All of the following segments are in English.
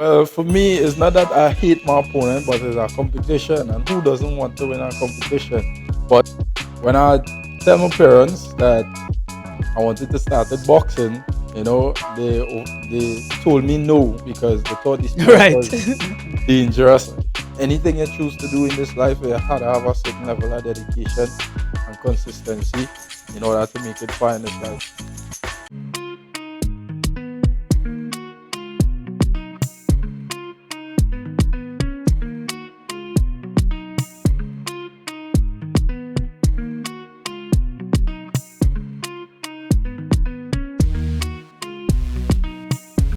Well, for me, it's not that I hate my opponent, but it's a competition, and who doesn't want to win a competition? But when I tell my parents that I wanted to start at boxing, they told me no because they thought the sport Right. was dangerous. Anything you choose to do in this life, you had to have a certain level of dedication and consistency in order to make it far in this life.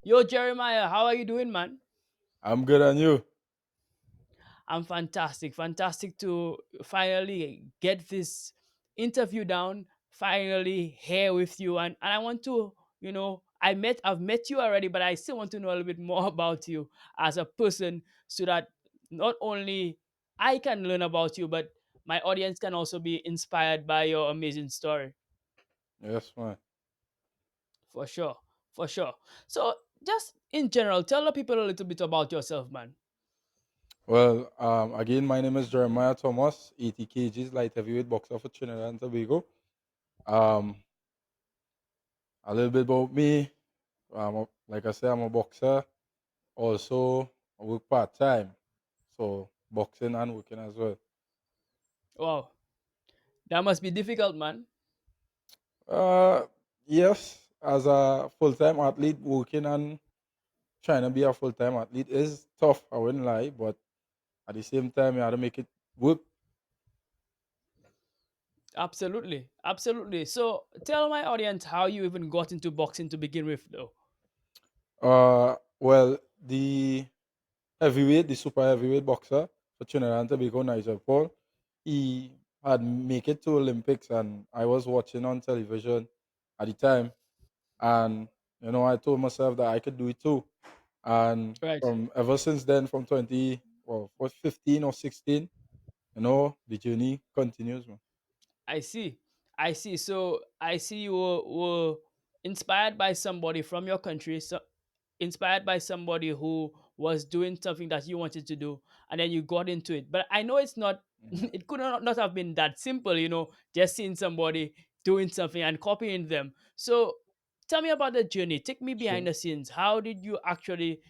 Yo, Jeremiah, how are you doing, man? I'm good on you. I'm fantastic. Fantastic to finally get this interview down, finally here with you. And I want to, I've met you already, but I still want to know a little bit more about you as a person so that not only I can learn about you, but my audience can also be inspired by your amazing story. Yes, man. For sure. For sure. So, just in general, tell the people a little bit about yourself, man. Well, again, my name is Jeremiah Thomas, 80 kgs light heavyweight boxer for Trinidad and Tobago. Um, a little bit about me. Like I said, I'm a boxer. Also, I work part time, so boxing and working as well. Wow. That must be difficult, man. Uh, yes, as a full time athlete, working and trying to be a full time athlete is tough. I wouldn't lie, but at the same time, you have to make it work. Absolutely. Absolutely. So tell my audience how you even got into boxing to begin with, though. Well, the super heavyweight boxer for Trinidad and Tobago, Nigel Paul, he had make it to Olympics, and I was watching on television at the time, and I told myself that I could do it too. And Right. from ever since then, from 20, well, what 15 or 16, the journey continues, man. I see. I see. So I see you were inspired by somebody from your country, so inspired by somebody who was doing something that you wanted to do, and then you got into it. But I know it's not, Mhm. it could not have been that simple, just seeing somebody doing something and copying them. So tell me about the journey. Take me behind Sure. the scenes. How did you actually,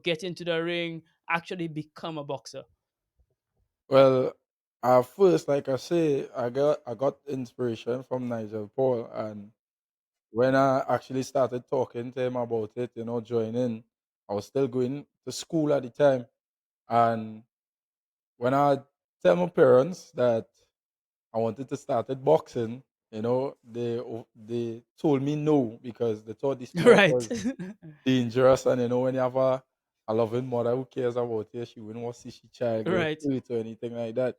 get into the ring, actually become a boxer? Well, at first, like I say, I got inspiration from Nigel Paul, and when I actually started talking to him about it, joining, I was still going to school at the time. And when I tell my parents that I wanted to start at boxing, they told me no because they thought the sport Right. was dangerous. And when you have a loving mother who cares about you, she wouldn't want to see she child get Right. hurt or anything like that.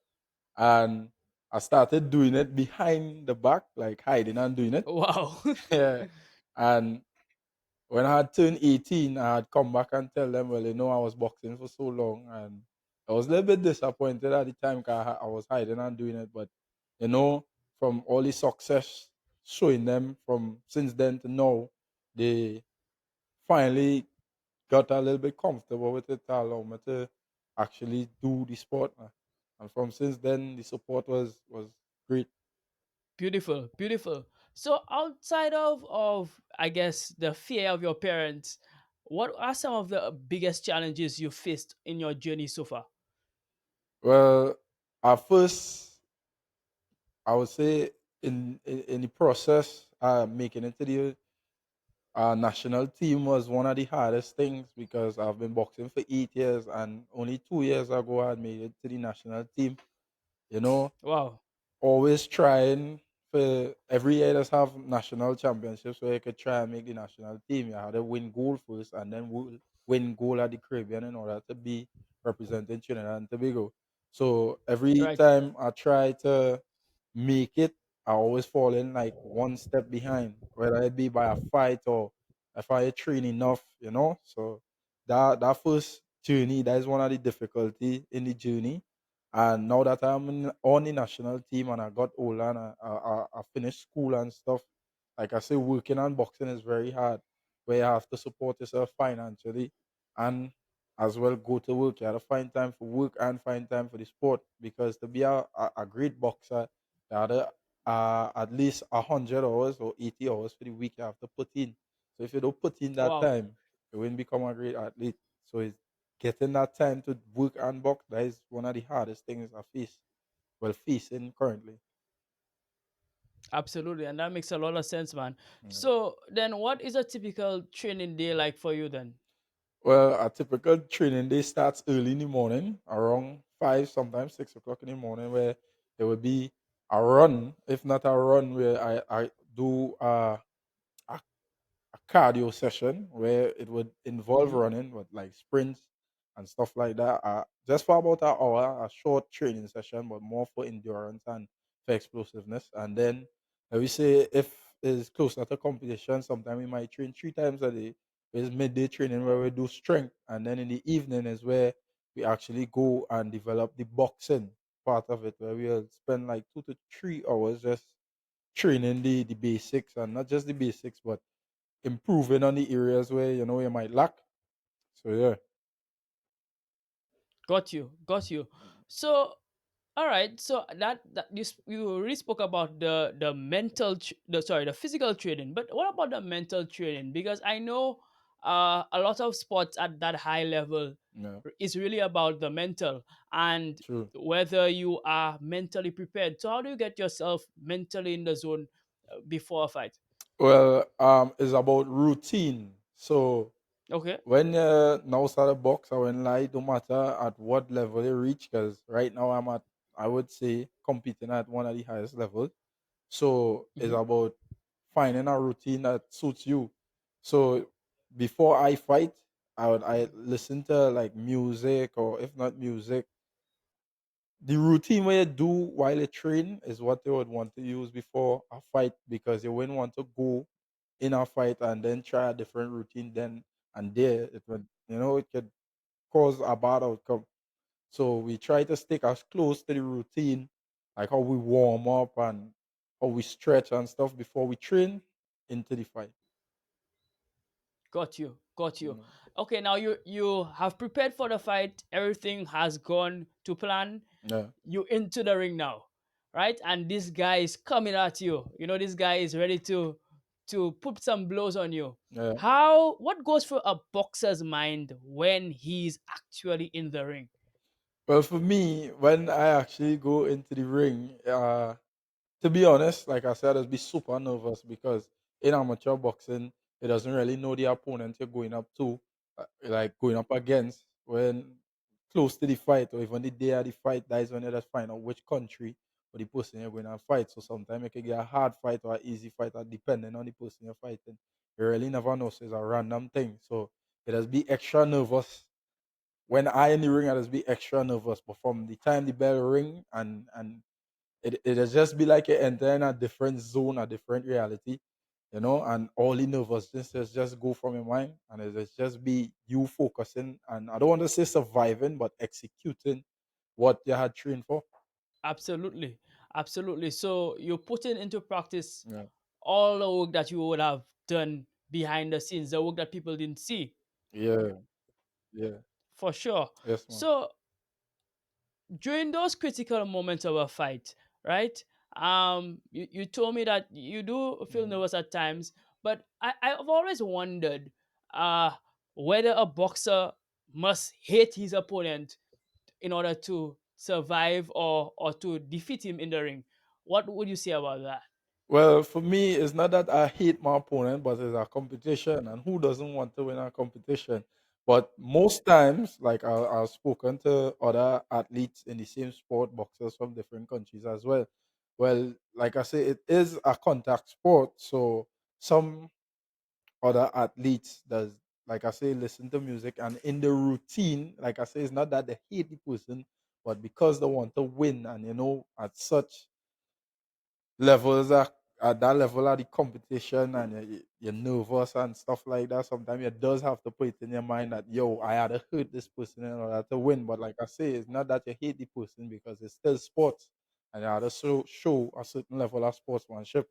And I started doing it behind the back, like hiding and doing it. Wow. Yeah. And when I had turned 18, I had come back and tell them, well, I was boxing for so long. And I was a little bit disappointed at the time because I was hiding and doing it. But, from all the success showing them from since then to now, they finally got a little bit comfortable with it to allow me to actually do the sport. And from since then, the support was great. Beautiful, beautiful. So outside of I guess the fear of your parents, what are some of the biggest challenges you faced in your journey so far? Well, at first, I would say in the process, making it to the national team was one of the hardest things because I've been boxing for 8 years and only 2 years ago I had made it to the national team. You know, Wow. always trying for every year. Let's have national championships where you could try and make the national team. You had to win gold first and then win gold at the Caribbean in order to be representing Trinidad and Tobago. So every Right. time I try to make it, I always fall in like one step behind, whether it be by a fight or if I train enough. So that first journey, that is one of the difficulty in the journey. And now that on the national team and I got older and I finished school and stuff, like I say, working on boxing is very hard, where you have to support yourself financially. And as well go to work. You had to find time for work and find time for the sport, because to be a great boxer, you had to at least 100 hours or 80 hours for the week you have to put in. So if you don't put in that Wow. time, you won't become a great athlete. So it's getting that time to work and box. That is one of the hardest things I face. Well, facing currently. Absolutely, and that makes a lot of sense, man. Yeah. So then, what is a typical training day like for you then? Well, a typical training day starts early in the morning, around 5, sometimes 6 o'clock in the morning, where there will be a run, if not a run, where I do a a cardio session where it would involve Hmm. running with like sprints and stuff like that. Just for about an hour, a short training session, but more for endurance and for explosiveness. And then we say if it's closer to competition, sometimes we might train 3 times a day. There's midday training where we do strength, and then in the evening is where we actually go and develop the boxing part of it, where we'll spend like 2 to 3 hours just training the basics, and not just the basics, but improving on the areas where you know you might lack. So yeah. Got you, got you. So, all right. So that you already spoke about the mental, the sorry, the physical training. But what about the mental training? Because I know a lot of sports at that high level Yeah, is really about the mental and true. whether you are mentally prepared. So how do you get yourself mentally in the zone before a fight? Well, it's about routine. So Okay. when you now start a box or when lie, no matter at what level you reach, because right now I'm at, I would say, competing at one of the highest levels. So it's Hmm. about finding a routine that suits you. So before I fight, I listen to like music, or if not music, the routine where you do while you train is what you would want to use before a fight, because you wouldn't want to go in a fight and then try a different routine then and there. It would, it could cause a bad outcome. So we try to stick as close to the routine, like how we warm up and how we stretch and stuff before we train into the fight. Got you. Got you. Mm. Okay, now you have prepared for the fight. Everything has gone to plan. Yeah, You into the ring now, right? And this guy is coming at you. You know, this guy is ready to put some blows on you. yeah. How what goes through a boxer's mind when he's actually in the ring? Well, for me, when I actually go into the ring, to be honest, like I said, I'd be super nervous, because in amateur boxing, it doesn't really know the opponent you're going up to, like going up against. When close to the fight, or even the day of the fight, that is when you just find out which country or the person you're going to fight. So sometimes you can get a hard fight or an easy fight, or depending on the person you're fighting. You really never know. So it's a random thing. So it has be extra nervous when I in the ring. I just be extra nervous. But from the time the bell ring, and it'll just be like you enter in a different zone, a different reality, and all the nervousness just go from your mind, and it'll just be you focusing, and I don't want to say surviving, but executing what you had trained for. Absolutely. Absolutely. So you're putting into practice Yeah, all the work that you would have done behind the scenes, the work that people didn't see, yeah, yeah. for sure. Yes, man. So during those critical moments of a fight, right? You told me that you do feel Mm. nervous at times, but I've always wondered uh whether a boxer must hate his opponent in order to survive or to defeat him in the ring. What would you say about that? Well, for me, it's not that I hate my opponent, but it's a competition, and who doesn't want to win a competition? But most times, like I've spoken to other athletes in the same sport, boxers from different countries as well. Well, like I say, it is a contact sport, so some other athletes does, like I say, listen to music, and in the routine, like I say, it's not that they hate the person, but because they want to win, and at such levels at that level of the competition, and you're nervous and stuff like that. Sometimes you does have to put it in your mind that I had to hurt this person in order to win. But like I say, it's not that you hate the person, because it's still sports, and you have to show a certain level of sportsmanship.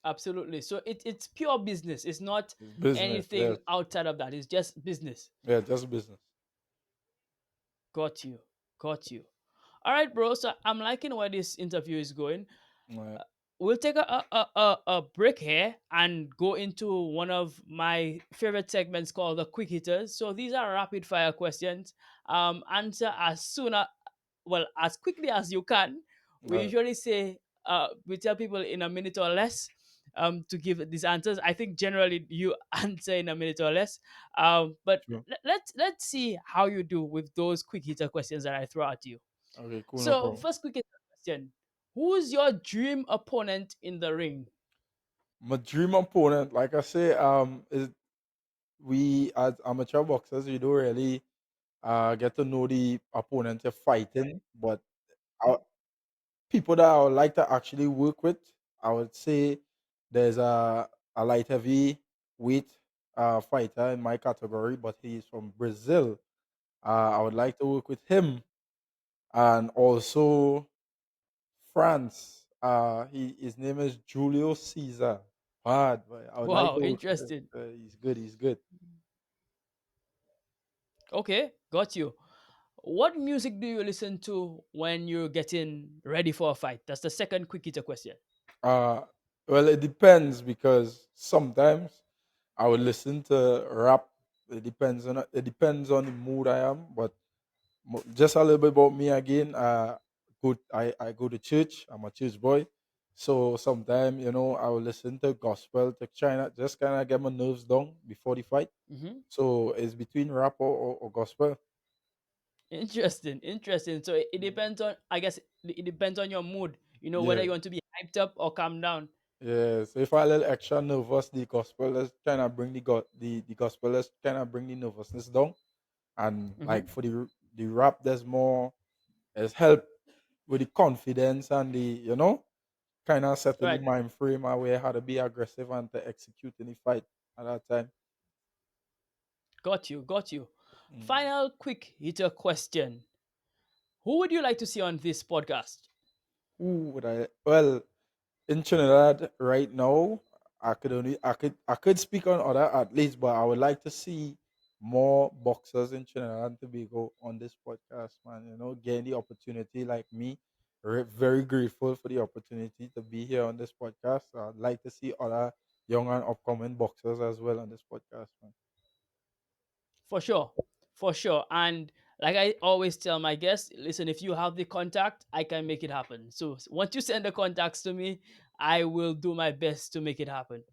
Absolutely. So it's pure business. It's not It's business. anything Yes. outside of that. It's just business. Yeah, just business. Got you. Got you. All right, bro. So I'm liking where this interview is going. Yeah. We'll take a break here and go into one of my favorite segments called the quick hitters. So these are rapid fire questions. Answer as soon as, well, as quickly as you can. We All right. usually say, we tell people in a minute or less to give these answers. I think generally you answer in a minute or less. But Sure. let's see how you do with those quick hitter questions that I throw at you. Okay, cool, no So problem. first quick question: who's your dream opponent in the ring? My dream opponent, like I say, is we as amateur boxers, we don't really get to know the opponent you're fighting, but I, people that I would like to actually work with, I would say there's a light heavy weight fighter in my category, but he's from Brazil. I would like to work with him, and also France. His name is Julio Caesar. Bad, but I would like Wow, to work with him. interesting. He's good. He's good. Okay, got you. What music do you listen to when you're getting ready for a fight? That's the second quick hitter question. Uh, well, it depends because sometimes I would listen to rap. It depends on the mood I am. But just a little bit about me again. I go to church. I'm a church boy, so sometimes I will listen to gospel to China, just kind of get my nerves down before the fight. Hmm. So it's between rap or gospel. Interesting, interesting. So it Mm. depends on, I guess, it depends on your mood. Whether Yeah. you want to be hyped up or calm down. Yeah, so if I a little extra nervous, the gospel let's kind of bring the gospel let's kind of bring the nervousness down, and like Hmm. for the rap, there's help with the confidence and the kind of setting the Right, mind frame away how to be aggressive and to execute any fight at that time. got you, got you. Mm. Final quick hitter question: who would you like to see on this podcast? Who would I? Well, in Trinidad right now, I could speak on other athletes, but I would like to see more boxers in Trinidad and Tobago on this podcast, man. Getting the opportunity like me. Very grateful for the opportunity to be here on this podcast. I'd like to see other young and upcoming boxers as well on this podcast, man. For sure. For sure. And like I always tell my guests, listen, if you have the contact, I can make it happen. So once you send the contacts to me, I will do my best to make it happen.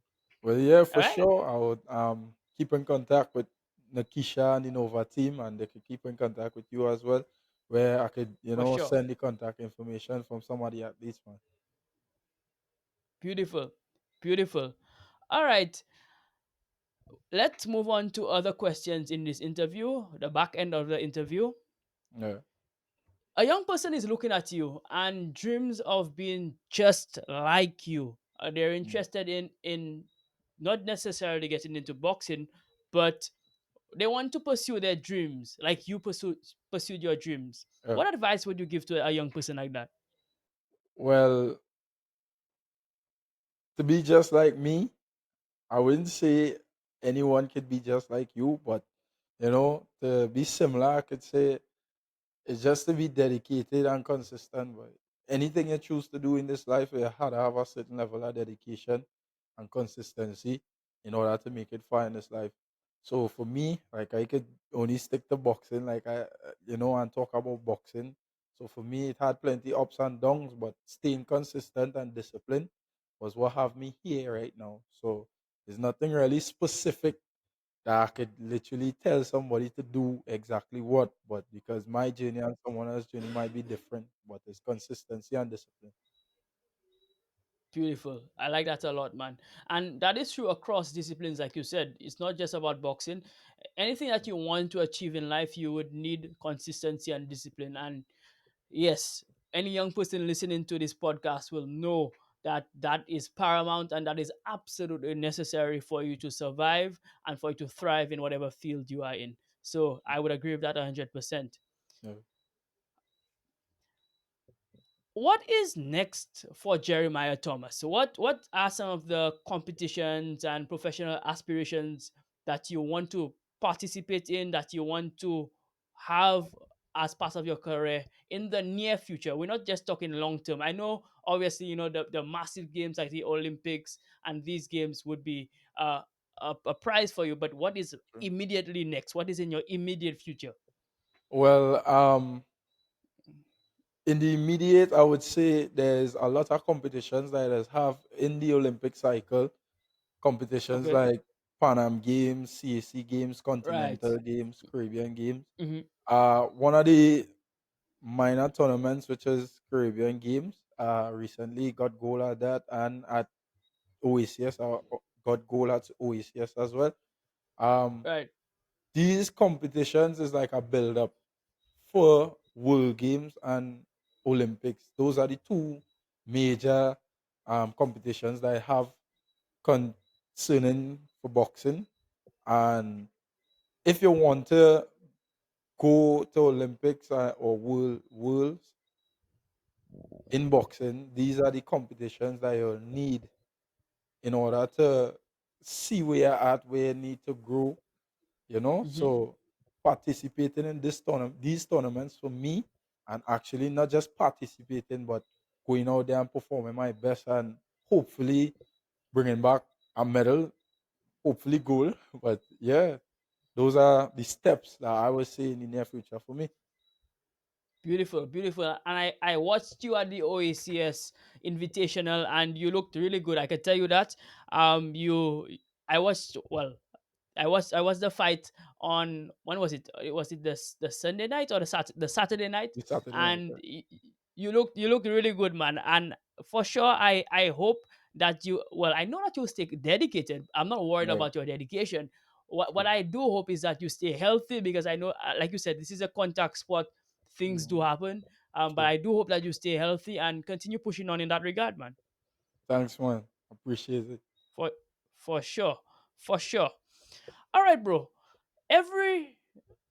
Well, yeah, All for right? sure. I would keep in contact with Nakisha and the Nova team, and they could keep in contact with you as well, where I could, For sure. send the contact information from somebody at least, man. Beautiful. Beautiful. All right. Let's move on to other questions in this interview, the back end of the interview. Yeah. A young person is looking at you and dreams of being just like you. They're Mm. interested in not necessarily getting into boxing, but they want to pursue their dreams like you pursued your dreams. Yeah. What advice would you give to a young person like that? Well, to be just like me, I wouldn't say anyone could be just like you, but to be similar, I could say it's just to be dedicated and consistent. But anything you choose to do in this life, you have to have a certain level of dedication and consistency in order to make it far in this life. So for me, like I could only stick to boxing, like and talk about boxing. So for me, it had plenty ups and downs, but staying consistent and disciplined was what have me here right now. So there's nothing really specific that I could literally tell somebody to do exactly what, but because my journey and someone else's journey might be different, but it's consistency and discipline. Beautiful. I like that a lot, man. And that is true across disciplines, like you said. It's not just about boxing. Anything that you want to achieve in life, you would need consistency and discipline. And yes, any young person listening to this podcast will know that that is paramount and that is absolutely necessary for you to survive and for you to thrive in whatever field you are in. So I would agree with that 100%. Yeah. What is next for Jeremiah Thomas? What are some of the competitions and professional aspirations that you want to participate in, that you want to have as part of your career in the near future? We're not just talking long term. I know, obviously, the massive games like the Olympics and these games would be a prize for you. But what is immediately next? What is in your immediate future? Well, in the immediate, I would say there's a lot of competitions that is have in the Olympic cycle. Competitions Okay, like Pan Am Games, CAC Games, right. Continental Games, Caribbean Games. Hmm. One of the minor tournaments, which is Caribbean Games, recently got goal at that, and at OACS, got goal at OACS as well. Um, Right. these competitions is like a build up for World Games and Olympics. Those are the two major competitions that I have concerning for boxing. And if you want to go to Olympics or worlds in boxing, these are the competitions that you'll need in order to see where you're at, where you need to grow. Hmm. So participating in these tournaments for me, and actually not just participating, but going out there and performing my best, and hopefully bringing back a medal, hopefully gold. But yeah, those are the steps that I would say in the near future for me. Beautiful, beautiful. And I watched you at the OACS Invitational, and you looked really good. I can tell you that. You, I watched. Well, I watched the fight on, when was it? Was it the Sunday night or the Saturday night? This Saturday night, And right? you looked really good, man. And for sure, I hope that you. Well, I know that you stay dedicated. I'm not worried Right. about your dedication. What I do hope is that you stay healthy, because I know, like you said, this is a contact sport. Things do Mhm. happen. But True. I do hope that you stay healthy and continue pushing on in that regard, man. Thanks, man. Appreciate it. For for sure, for sure. All right, bro. Every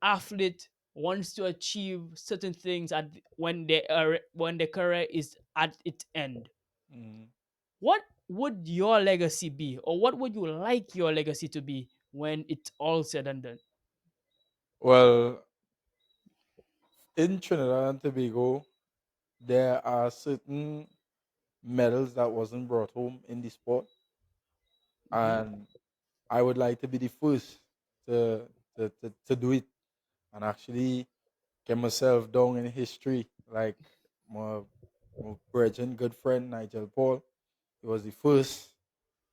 athlete wants to achieve certain things when their career is at its end. Mhm. What would your legacy be, or what would you like your legacy to be when it's all said and done? Well, in Trinidad and Tobago, there are certain medals that wasn't brought home in the sport, Hmm. and I would like to be the first to do it and actually get myself down in history, like my my brethren, good friend Nigel Paul. He was the first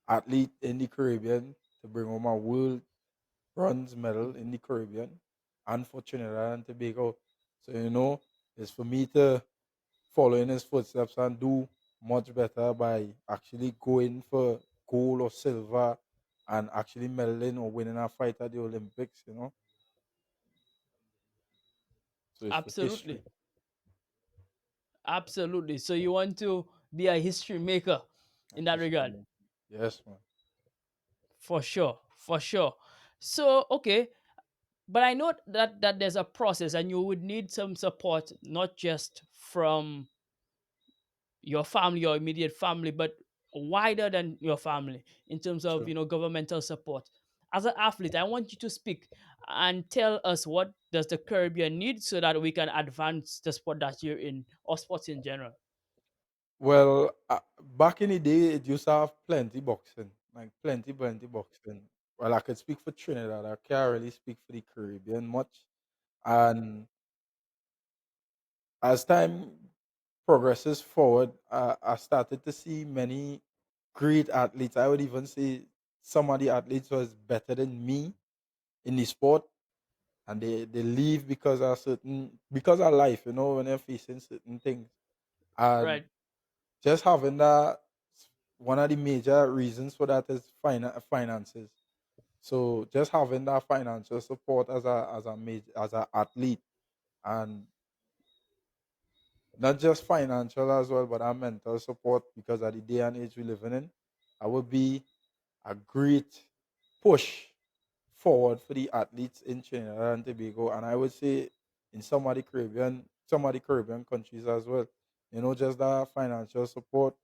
athlete in the Caribbean to bring home a world bronze medal in the Caribbean and for Trinidad and Tobago. So it's for me to follow in his footsteps and do much better by actually going for gold or silver and actually medaling or winning a fight at the Olympics. So it's for Absolutely, history. absolutely. So you want to be a history maker A in that history. regard? Yes, man. For sure, for sure. So okay, but I know that there's a process, and you would need some support, not just from your family or immediate family, but wider than your family, in terms of True. governmental support. As an athlete, I want you to speak and tell us, what does the Caribbean need so that we can advance the sport that you're in, or sports in general? Well, back in the day, it used to have plenty boxing, like plenty boxing. Well, I could speak for Trinidad. I can't really speak for the Caribbean much. And as time progresses forward, I started to see many great athletes. I would even say some of the athletes was better than me in the sport, and they leave because of life. When they're facing certain things, and Right. just having that, one of the major reasons for that is finances. So just having that financial support as an athlete, and not just financial as well, but our mental support, because at the day and age we're living in, I would be a great push forward for the athletes in Trinidad and Tobago, and I would say in some of the Caribbean countries as well. just that financial support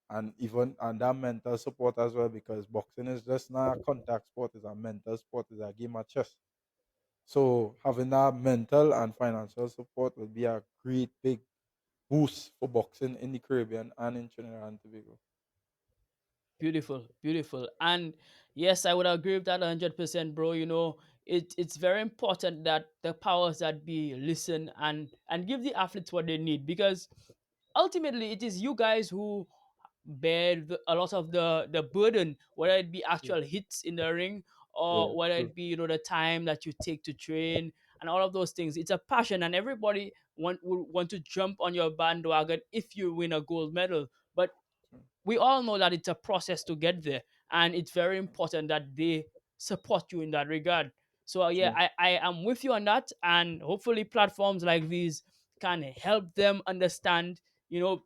and even and that mental support as well, because boxing is just not a contact sport, it's a mental sport, it's a game of chess. So having that mental and financial support will be a great big boost for boxing in the Caribbean and in Trinidad and Tobago. Beautiful, beautiful. And yes, I would agree with that 100%, bro. It's very important that the powers that be listen and give the athletes what they need, because ultimately it is you guys who bear a lot of the burden, whether it be True. actual hits in the ring, Yeah, or whether true. it be the time that you take to train and all of those things. It's a passion, and everybody will want to jump on your bandwagon if you win a gold medal. But True. we all know that it's a process to get there, and it's very important that they support you in that regard. So yeah, True. I am with you on that, and hopefully platforms like these can help them understand,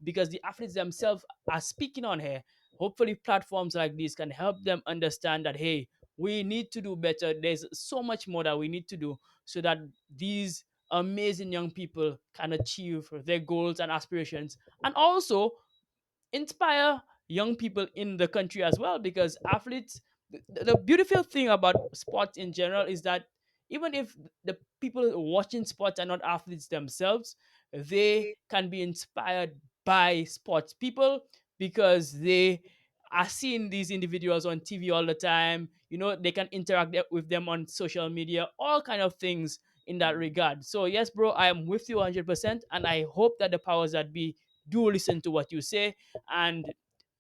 because the athletes themselves are speaking on here. Hopefully platforms like these can help them understand that, hey, we need to do better. There's so much more that we need to do, so that these amazing young people can achieve their goals and aspirations, and also inspire young people in the country as well, because athletes, the beautiful thing about sports in general is that even if the people watching sports are not athletes themselves, they can be inspired by sports people, because they are seeing these individuals on TV all the time. They can interact with them on social media, all kind of things in that Mm. regard. So yes, bro, I am with you 100%, and I hope that the powers that be do listen to what you say and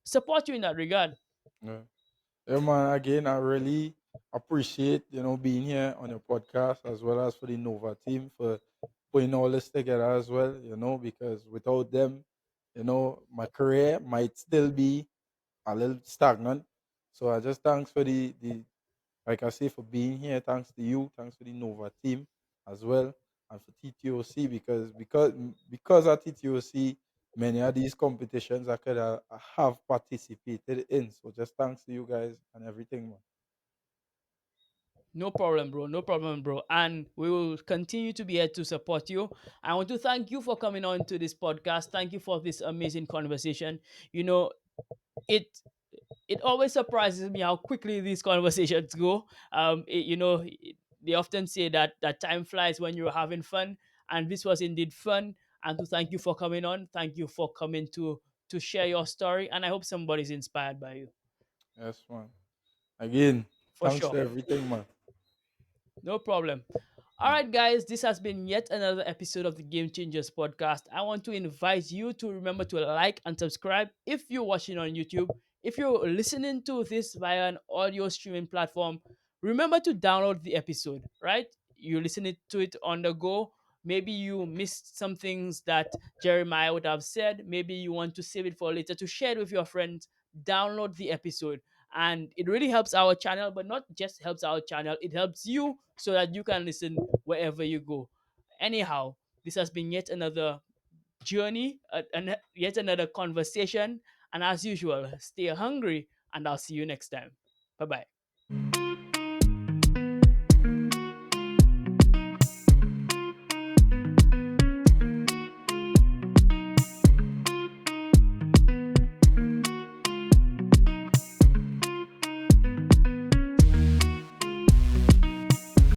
support you in that regard. Yeah. Yeah, man. Again, I really appreciate being here on your podcast, as well as for the Nova team for putting all this together as well. Because without them, my career might still be a little stagnant. So I just thanks for the like I say, for being here. Thanks to you. Thanks for the Nova team as well, and for TTOC, because at TTOC many of these competitions I could have participated in. So just thanks to you guys and everything, man. No problem, bro. No problem, bro. And we will continue to be here to support you. I want to thank you for coming on to this podcast. Thank you for this amazing conversation. You know, it it always surprises me how quickly these conversations go. They often say that time flies when you're having fun, and this was indeed fun. And to thank you for coming on. Thank you for coming to share your story, and I hope somebody's inspired by you. Yes, man. Again, For thanks sure. to everything, man. No problem. All Mm. right, guys, this has been yet another episode of the Game Changers podcast. I want to invite you to remember to like and subscribe if you're watching on YouTube. If you're listening to this via an audio streaming platform, remember to download the episode, right? You listen to it on the go. Maybe you missed some things that Jeremiah would have said. Maybe you want to save it for later to share it with your friends. Download the episode, and it really helps our channel, but not just helps our channel, it helps you so that you can listen wherever you go. Anyhow, this has been yet another journey, and yet another conversation, and as usual, stay hungry, and I'll see you next time. Bye bye.